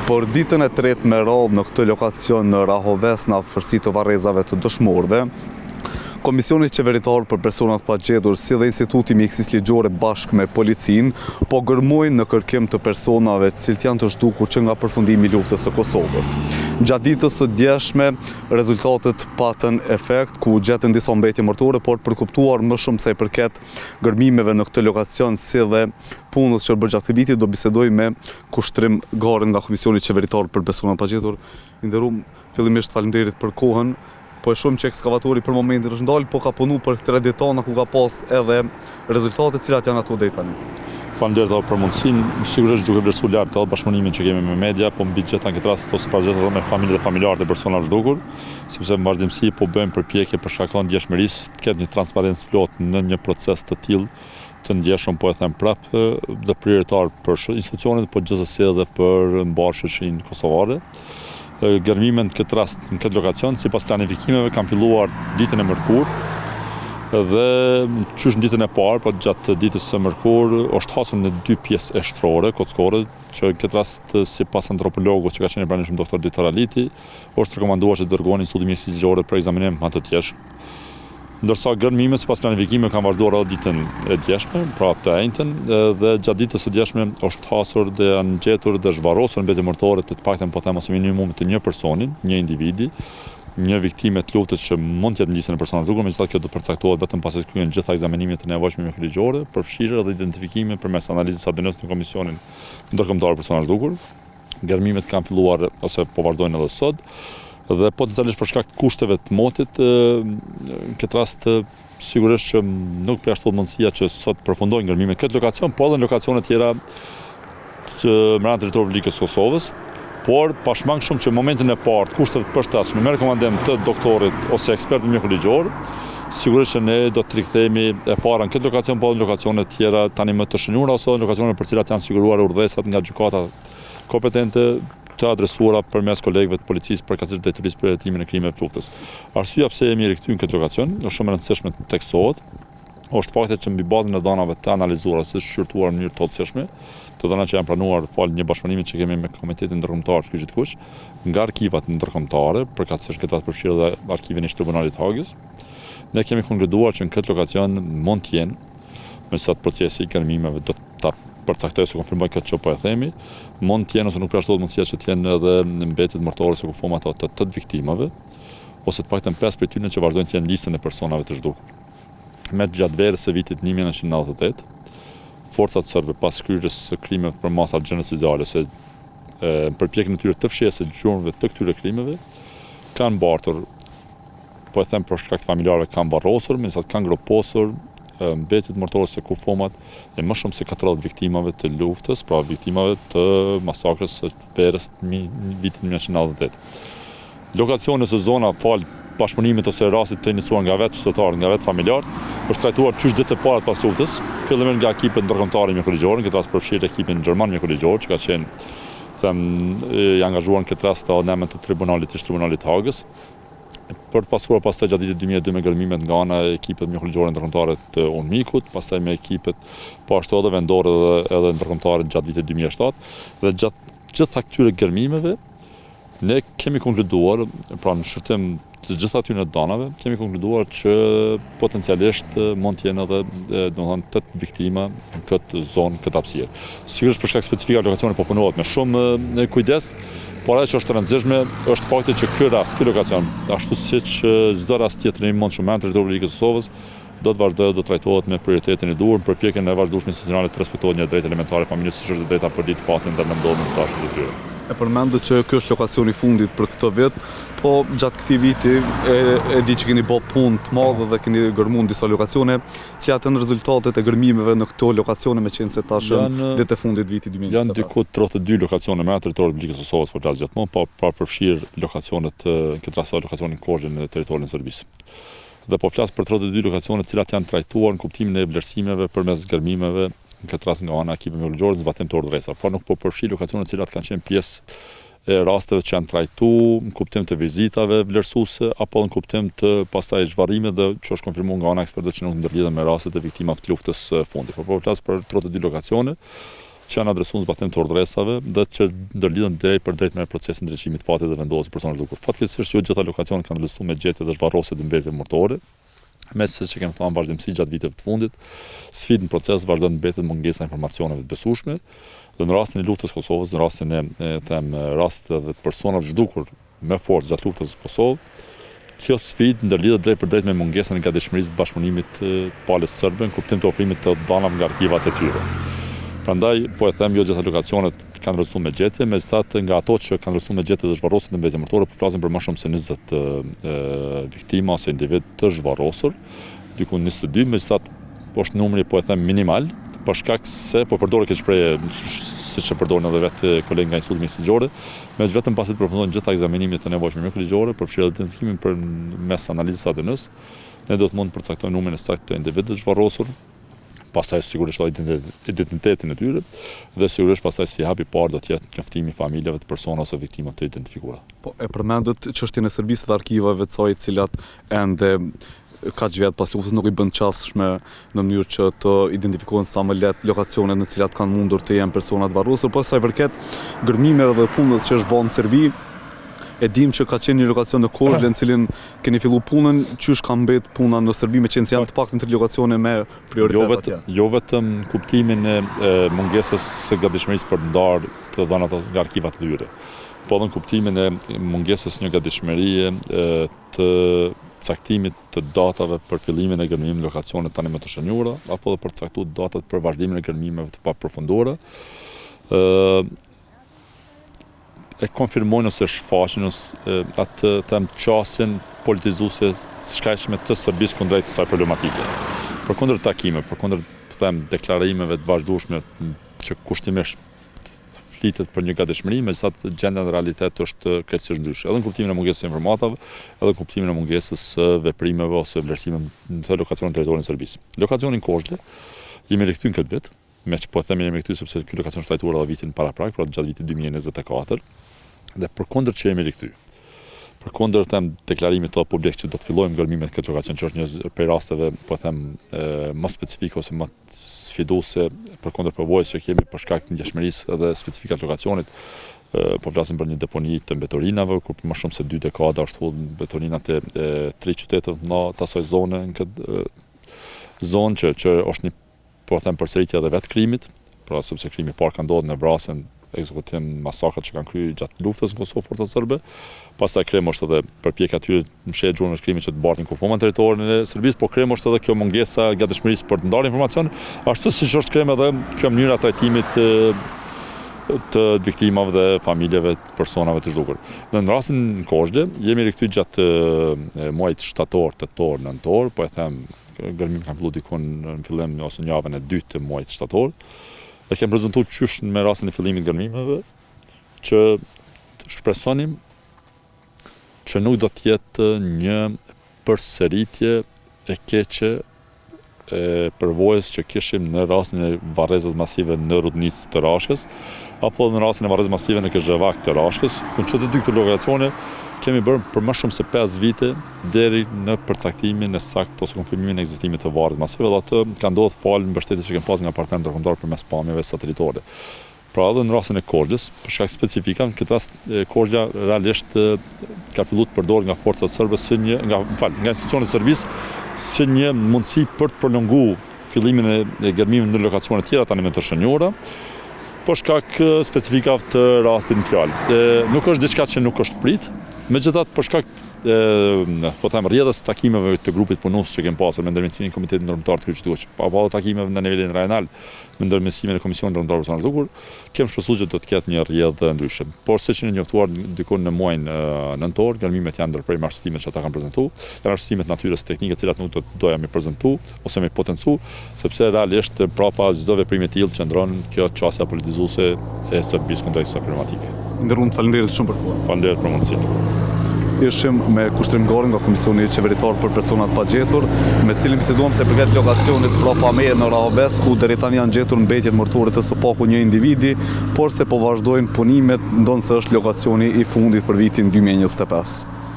Por ditën e tretë me radhë në këtë lokacion në Rahoves në afërsi të varrezave të dëshmorëve, Komisioni Qeveritar për Personat pa gjetur si dhe Instituti Mjekësisë Ligjore bashkë me policinë po gërmojnë në kërkim të personave të cilët janë të zhdukur që nga përfundimi i luftës së Kosovës. Gjatë ditës së djeshme, rezultatet patën efekt ku gjetën disa mbetje mortore, por për kuptuar më shumë sa i përket gërmimeve në këtë lokacion si dhe punës që bërë gjatë vitit, do bisedoj me Kushtrim Garën nga Komisioni Qeveritar për Personat pa gjetur. Nderuam, fillimisht faleminderit për kohën. Po e shumë që ekskavatori për momentin është ndalë, po ka punu për 3 ditona ku ka pas edhe rezultate cilat janë ato deri tani. Faleminderit për mundësinë, sigurisht duke vlerësuar lart të bashkëpunimin që kemi me media, po mbi gjithë në këtë rast ose pa gjithë me familjet e familjarë të personave zhdukur, sepse në vazhdimsi po bëjmë përpjekje për shkak të ndjeshmërisë, të ketë një transparencë plot në një proces të tillë të ndjeshëm, po e them prapë, dhe prioritar për institucionet, po gjithsesi edhe për mbarë shoqërinë kosovare. Gërmimet në këtë rast, në këtë lokacion, sipas planifikimeve, kanë filluar ditën e mërkurë dhe qysh në ditën e parë, po gjatë ditës së mërkurë, është hasur në 2 pjesë eshtrore, kockore, që në këtë rast, sipas antropologut që ka qenë i pranishëm doktor Ditor Aliti, është rekomanduar që të dërgohen Instituti Mjekësisë Ligjore për ekzaminim më të tjeshëm. Ndërsa gërmimet sipas planifikimeve kanë vazhduar edhe ditën e djeshme, pra të njëjtën, dhe gjatë ditës së djeshme është hasur dhe janë gjetur dhe zhvarrosur mbetje mortore të paktën po them ose minimum të një personi, një individi, një viktime të luftës që mund të jetë ndjesë në persona të zhdukur, megjithatë kjo do përcaktohet vetëm pasi të kryen gjitha ekzamenimet e nevojshme mjekëligjore, përfshirë edhe identifikime përmes analizës ADN-s në Komisionin Ndërkombëtar për Persona të Zhdukur. Gërmimet kanë filluar ose po vazhdojnë edhe sot. Dhe potencialisht për shkak të kushteve të motit, në këtë rast sigurisht që nuk përjashtohet mundësia që sot përfundojnë gërmimet këtë lokacion, po edhe në lokacione tjera të brenda teritorit të Republikës Kosovës, por pashmang shumë që në momentin e parë kushteve të përshtatshme me rekomandim të doktorit ose ekspertit mjekëligjor, sigurisht që ne do të rikthehemi e para në këtë lokacion, po edhe në lokacone tjera tani më të shënuara ose në lokacone për cilat janë siguruar urdhësat nga gjykata kompetente të adresuara përmes kolegëve të policisë përkatësisht drejtorisë për hetimin e krimeve të luftës. Arsyeja pse jemi rikthyer në këtë lokacion është shumë e rëndësishme të teksohet, është fakti që mbi bazën e dhanave të analizuara ose të shqyrtuara në mënyrë të totësishme, të dhëna që janë pranuar fal një bashkëpunimi që kemi me Komitetin Ndërkombëtar të Kyçit Fuq, nga arkivat ndërkombëtare, përkatësisht këtë përfshirë dhe arkivin e Tribunaltit të Hagës, ne kemi konkluduar që në këtë lokacion mund të jenë, megjithatë procesi i gërmimeve do ta përcaktoj se konfirmoj këtë që po e themi, mund të jenë ose nuk përjashtohet mundësia që të jenë edhe mbetjet mortore se kufoma të 8 viktimave, ose të paktën 5 prej tyre që vazhdojnë të jenë listën e personave të zhdukur. Me gjatë verës së vitit 1998, forcat serbe pas shkryerjes së krimeve për masa gjenocidale ose përpjekjen e tyre të fshehjes së gjurmëve të këtyre krimeve, kanë mbartur, po e them për shkak të familjarëve kanë varrosur, megjithatë kanë groposur mbetjet mortore se kufomat e më shumë se 40 viktimave të luftës, pra viktimave të masakrës së verës vitit 1998. Lokacioni së zona fal bashkëpunimit ose rastit të iniciuar nga vetë qytetarët, nga vetë familjarët, është trajtuar qysh ditë e para pas luftës, fillimisht nga ekipet ndërkombëtare mjekëligjore, në këtë rast përfshirë ekipin gjerman mjekëligjor, që ka qenë i angazhuar në këtë rast të anëmen të Tribunalit të Hagës, për të pasuar pastaj gjatë vitit 2002 me gërmimet nga ana e ekipet mjekëligjore ndërkombëtare të UNMIK-ut, pastaj me ekipet po ashtu edhe vendore edhe ndërkombëtare gjatë vitit 2007 dhe gjatë gjitha këtyre gërmimeve ne kemi konkluduar, pra në shërtim të gjitha atyre danave, kemi konkluduar që potencialisht mund të jenë edhe domethënë 8 viktima në këtë zonë, këtë hapësirë. Sigurisht për shkak specifik lokacioni po punohet me shumë kujdes, por ajo që është e rëndësishme është fakti që ky lokacion, ashtu siç çdo rast tjetër i mundshëm në Republikën e Kosovës, do të vazhdojë të trajtohet me prioritetin e duhur për përpjekjen e vazhdueshme institucionale të respektohet një drejtë elementare familjes, siç është drejta për ditë fatin dhe mendohen të dashur të tyre. E përmendet që ky është lokacioni i fundit për këtë vit, po gjatë këtij viti e di që keni bërë punë të madhe dhe keni gërmuar disa lokacione, cilat janë rezultatet e gërmimeve në këto lokacione me qenë se tash ditë e fundit vitit 2025. Janë diku 32 lokacione me territorin e Republikës Kosovës për plasë gjithmonë, pa përfshirë lokacionet, këtë rast lokacionin Kozhën në territorin e Serbisë. Dhe po flas për 32 lokacione të cilat janë trajtuar në kuptimin e vlerësimeve përmes gërmimeve, në këtë rast nga ana e ekipit mjekëligjor në zbatim të urdhëresa, por nuk po përfshi lokacione të cilat kanë qenë pjesë e rasteve që janë trajtuar në kuptim të vizitave vlerësuese apo në kuptim të pastaj zhvarrimeve dhe që është konfirmuar nga ana ekspertëve që nuk ndërlidhen me rastet e viktimave të luftës fundit. Po flas për 32 lokacione që janë adresuar zbatim të urdhëresave dhe që ndërlidhen drejt për drejt me procesin e ndriçimit të fatit dhe vendosjes së personave të zhdukur. Fatkeqësisht jo gjitha lokacionet kanë vlerësuar me gjetje dhe zhvarrose të mbetjeve mortore. Me se që kemi thënë vazhdimsi gjatë viteve të fundit, sfidë në proces vazhdon të mbetet mungesa e informacioneve të besueshme, dhe në rastin e luftës Kosovës, në rastin e rastet dhe të personave të zhdukur me forcë gjatë luftës së Kosovës, kjo sfidë ndërlidhet drejt për drejt me mungesën e gatishmërisë të bashkëpunimit palës sërbe në kuptim të ofrimit të dhanave nga arkivat e tyre. Prandaj, po e them, jo gjitha lokacionet kanë vlerësuar me gjetje, megjithatë nga ato që kanë vlerësuar me gjetje të zhvarrosur të mbetjeve mortore, po flasim për më shumë se 20 viktima ose individ të zhvarrosur, diku 22, megjithatë është numri, po e them, minimal, për shkak se po përdorë këtë shprehje siç e përdorin edhe vetë kolegë nga Instituti Mjekësisë Ligjore, vetëm pasi të përfundojnë gjitha ekzamenimet e nevojshme mjekëligjore për fshirë identifikimin për mes analizës ADN-s, ne do të mund të përcaktojmë numrin e saktë të individëve të zhvarrosur, pastaj sigurisht identitetin e tyre dhe sigurisht pastaj si hapi parë do të jetë njoftimi i familjeve të personave ose viktimave të identifikuara. Po e përmendët çështjen e Serbisë dhe arkivave të saj, të cilat ende kaq vjet pas luftës nuk i bën qasshme në mënyrë që të identifikohen sa më lehtë lokacionet në të cilat kanë mundur të jenë persona të varrosur, por sa i përket gërmimeve dhe punës që është bërë në Serbi, e dim që ka qenë një lokacion në Korçë në cilin keni filluar punën, qysh ka mbet puna në Serbi, me qenë se janë të paktën 3 lokacione me prioritet atje. Jo vetëm kuptimin e mungesës së gatishmërisë për të ndarë të dhënat nga arkivat e tyre, po edhe në kuptimin e mungesës një gatishmërie të caktimit të datave për fillimin e gërmimit në lokacione tani më të shenjura, apo edhe për të caktuar datat për vazhdimin e gërmimeve të papërfunduara. E konfirmojnë ose shfaqin atë qasjen politizuese shkaqshme të Serbisë kundrejt kësaj problematike. Përkundër takime, përkundër deklarimeve të vazhdueshme që kushtimisht flitet për një gatishmëri, megjithatë gjendja në realitet është krejtësisht ndryshe. Edhe në kuptimin e mungesës së informatave, edhe në kuptimin e mungesës së veprimeve ose vlerësimeve në lokacionin territorin e Serbisë. Lokacionin Korçë jemi rikthyer këtë vit, me që po themi jemi rikthyer sepse ky lokacion shtrajtuar edhe vitin paraprak, pra gjatë vitit 2024, dhe përkundër që jemi rikthyer. Përkundër deklarimit të publik që do të fillojmë gërmimet këtë lokacion, që është një prej rasteve, po them, më specifike ose më sfiduese përkundër përvojës që kemi për shkak të ngjashmërisë dhe specifikat lokacionit, po flasim për një deponi të mbetorinave, ku për më shumë se 2 dekada është hodhur mbetorinat e 3 qyteteve në të asaj zone, në këtë zonë që është një, po them, përsëritje edhe vetë krimit, pra sepse krimi i parë ka ndodhur në vrasjen ekzekutim masakrat që kanë kryer gjatë luftës në Kosovë forcat serbe. Pastaj krem është edhe përpjekja e tyre në mshëhet gjurmën e krimit që të bartin kufoma në territorin e Serbisë, por krem është edhe kjo mungesa e gatishmërisë për të ndarë informacion, ashtu siç është krem edhe kjo mënyra e trajtimit të viktimave dhe familjeve të personave të zhdukur. Në rastin në Korçë jemi rikthyer gjatë muajit shtator, tetor, nëntor, po e them gërmimi kanë filluar diku në fillim ose në javën e dytë të muajit shtator. Dhe kemë prezantuar qysh me rastin e fillimit të gërmimeve që shpresonim që nuk do të jetë një përsëritje e keqe e përvojës që kishim në rastin e varrezës masive në Rudnicë të Rashkës, apo në rastin e varrezës masive në Këshevak të Rashkës, ku që të dy këto lokacione kemi bërë për më shumë se 5 vite deri në përcaktimin e saktë ose konfirmimin e ekzistimit të varrezës masive, dhe atë ka ndodhur falë mbështetjes që kemi pasur nga partnerët ndërkombëtar përmes pamjeve satelitore. Pra edhe në rastin e Korçës, për shkak specifika, në këtë rast Korçja realisht ka filluar të përdoret nga forcat serbe nga institucionet e Serbisë si një mundësi për të prolonguar fillimin e gërmimit në lokacione të tjera tani më të shenjura, për shkak specifikave të rastit në fjalë. Nuk është diçka që nuk është prit, megjithatë për shkak po them rrjedhës takimeve të grupit punues që kemi pasur me ndërmjetësimin e Komitetit Ndërkombëtar të Kryqëzimit, apo takimeve në nivelin rajonal me ndërmjetësimin e Komisionit Ndërkombëtar për personat të zhdukur, kemi shpresuar që do të ketë një rrjedhë ndryshe. Por siç jeni njoftuar diku në muajin nëntor, gërmimet janë ndërprer arsyetimet që ata kanë prezantuar, janë arsyetimet natyrës teknike, të cilat nuk do doja mi prezantu ose mi potencu, sepse realisht prapa çdo veprimi i tillë qëndron kjo çështja politizuese e Serbisë kundrejt kësaj problematike. Ndërrun faleminderit shumë për kohën. Faleminderit për mundësinë. Ishim me kushtrimgarin nga Komisioni Qeveritar për Personat pa gjetur, me cilin biseduam se përket lokacionit Propameje në Rahovec, ku deri tani janë gjetur mbetjet mortore të së paku një individi, por se po vazhdojnë punimet, ndonë se është lokacioni i fundit për vitin 2025.